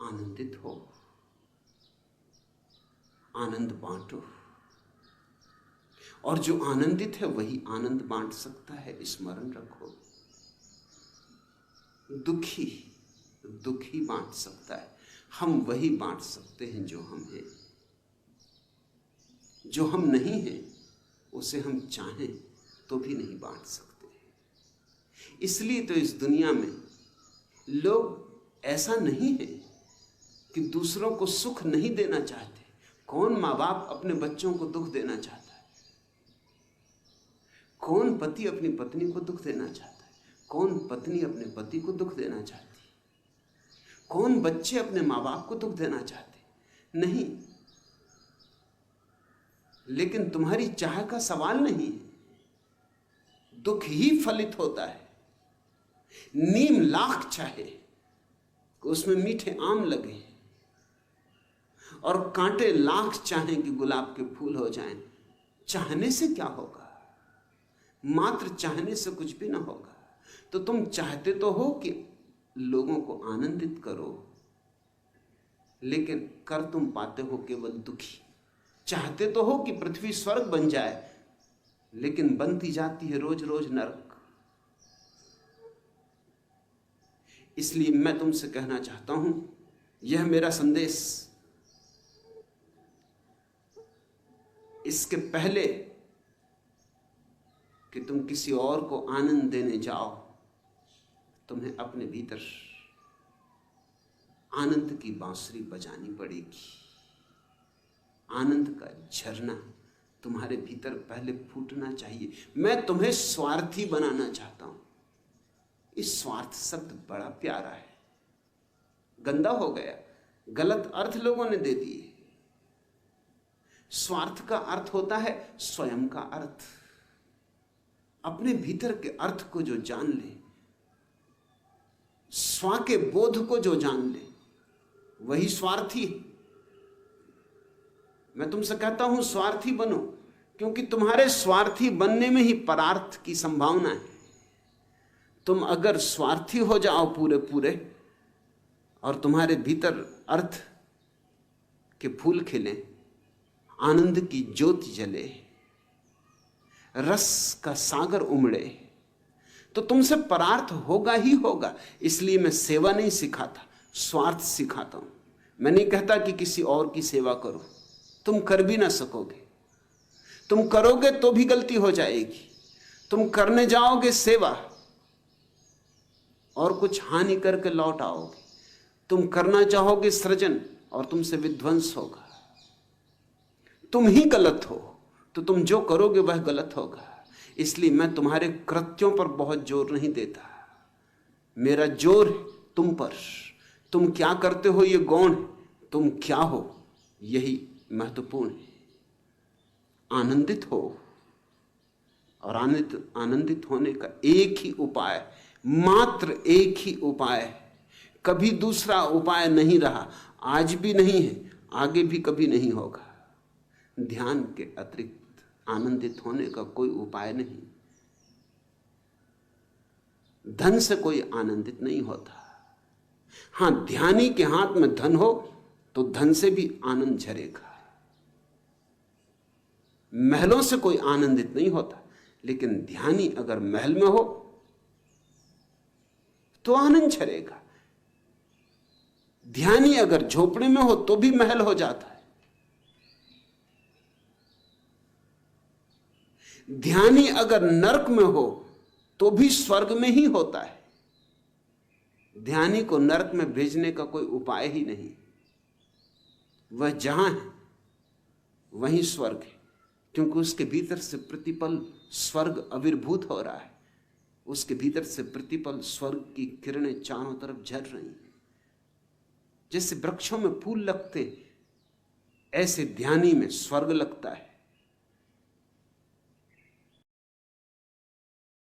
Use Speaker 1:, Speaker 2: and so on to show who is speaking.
Speaker 1: आनंदित हो, आनंद बांटो। और जो आनंदित है वही आनंद बांट सकता है, स्मरण रखो। दुखी दुखी बांट सकता है, हम वही बांट सकते हैं जो हम हैं। जो हम नहीं हैं उसे हम चाहें तो भी नहीं बांट सकते। इसलिए तो इस दुनिया में लोग ऐसा नहीं है कि दूसरों को सुख नहीं देना चाहते। कौन माँ बाप अपने बच्चों को दुख देना चाहता है? कौन पति अपनी पत्नी को दुख देना चाहता है? कौन पत्नी अपने पति को दुख देना चाहती? कौन बच्चे अपने माँ बाप को दुख देना चाहते? नहीं। लेकिन तुम्हारी चाह का सवाल नहीं है, दुख ही फलित होता है। नीम लाख चाहे कि उसमें मीठे आम लगे, और कांटे लाख चाहें कि गुलाब के फूल हो जाएं, चाहने से क्या होगा? मात्र चाहने से कुछ भी ना होगा। तो तुम चाहते तो हो कि लोगों को आनंदित करो, लेकिन कर तुम पाते हो केवल दुखी। चाहते तो हो कि पृथ्वी स्वर्ग बन जाए, लेकिन बनती जाती है रोज रोज नरक। इसलिए मैं तुमसे कहना चाहता हूं, यह मेरा संदेश, इसके पहले कि तुम किसी और को आनंद देने जाओ, तुम्हें अपने भीतर आनंद की बांसुरी बजानी पड़ेगी। आनंद का झरना तुम्हारे भीतर पहले फूटना चाहिए। मैं तुम्हें स्वार्थी बनाना चाहता हूं। इस स्वार्थ शब्द बड़ा प्यारा है, गंदा हो गया, गलत अर्थ लोगों ने दे दिए। स्वार्थ का अर्थ होता है स्वयं का अर्थ। अपने भीतर के अर्थ को जो जान ले, स्व के बोध को जो जान ले, वही स्वार्थी है। मैं तुमसे कहता हूं स्वार्थी बनो, क्योंकि तुम्हारे स्वार्थी बनने में ही परार्थ की संभावना है। तुम अगर स्वार्थी हो जाओ पूरे पूरे, और तुम्हारे भीतर अर्थ के फूल खिले, आनंद की ज्योति जले, रस का सागर उमड़े, तो तुमसे परार्थ होगा ही होगा। इसलिए मैं सेवा नहीं सिखाता, स्वार्थ सिखाता हूं। मैं नहीं कहता कि किसी और की सेवा करो, तुम कर भी ना सकोगे। तुम करोगे तो भी गलती हो जाएगी। तुम करने जाओगे सेवा और कुछ हानि करके लौट आओगे। तुम करना चाहोगे सृजन और तुमसे विध्वंस होगा। तुम ही गलत हो तो तुम जो करोगे वह गलत होगा। इसलिए मैं तुम्हारे कृत्यों पर बहुत जोर नहीं देता, मेरा जोर है तुम पर। तुम क्या करते हो ये गौण है, तुम क्या हो यही महत्वपूर्ण है। आनंदित हो, और आनंदित होने का एक ही उपाय, मात्र एक ही उपाय है। कभी दूसरा उपाय नहीं रहा, आज भी नहीं है, आगे भी कभी नहीं होगा। ध्यान के अतिरिक्त आनंदित होने का कोई उपाय नहीं। धन से कोई आनंदित नहीं होता। हां, ध्यानी के हाथ में धन हो तो धन से भी आनंद झरेगा। महलों से कोई आनंदित नहीं होता, लेकिन ध्यानी अगर महल में हो तो आनंद झरेगा। ध्यानी अगर झोपड़े में हो तो भी महल हो जाता है। ध्यानी अगर नरक में हो तो भी स्वर्ग में ही होता है। ध्यानी को नरक में भेजने का कोई उपाय ही नहीं। वह जहां है वहीं स्वर्ग है, क्योंकि उसके भीतर से प्रतिपल स्वर्ग आविर्भूत हो रहा है। उसके भीतर से प्रतिपल स्वर्ग की किरणें चारों तरफ झर रही हैं। जैसे वृक्षों में फूल लगते, ऐसे ध्यानी में स्वर्ग लगता है।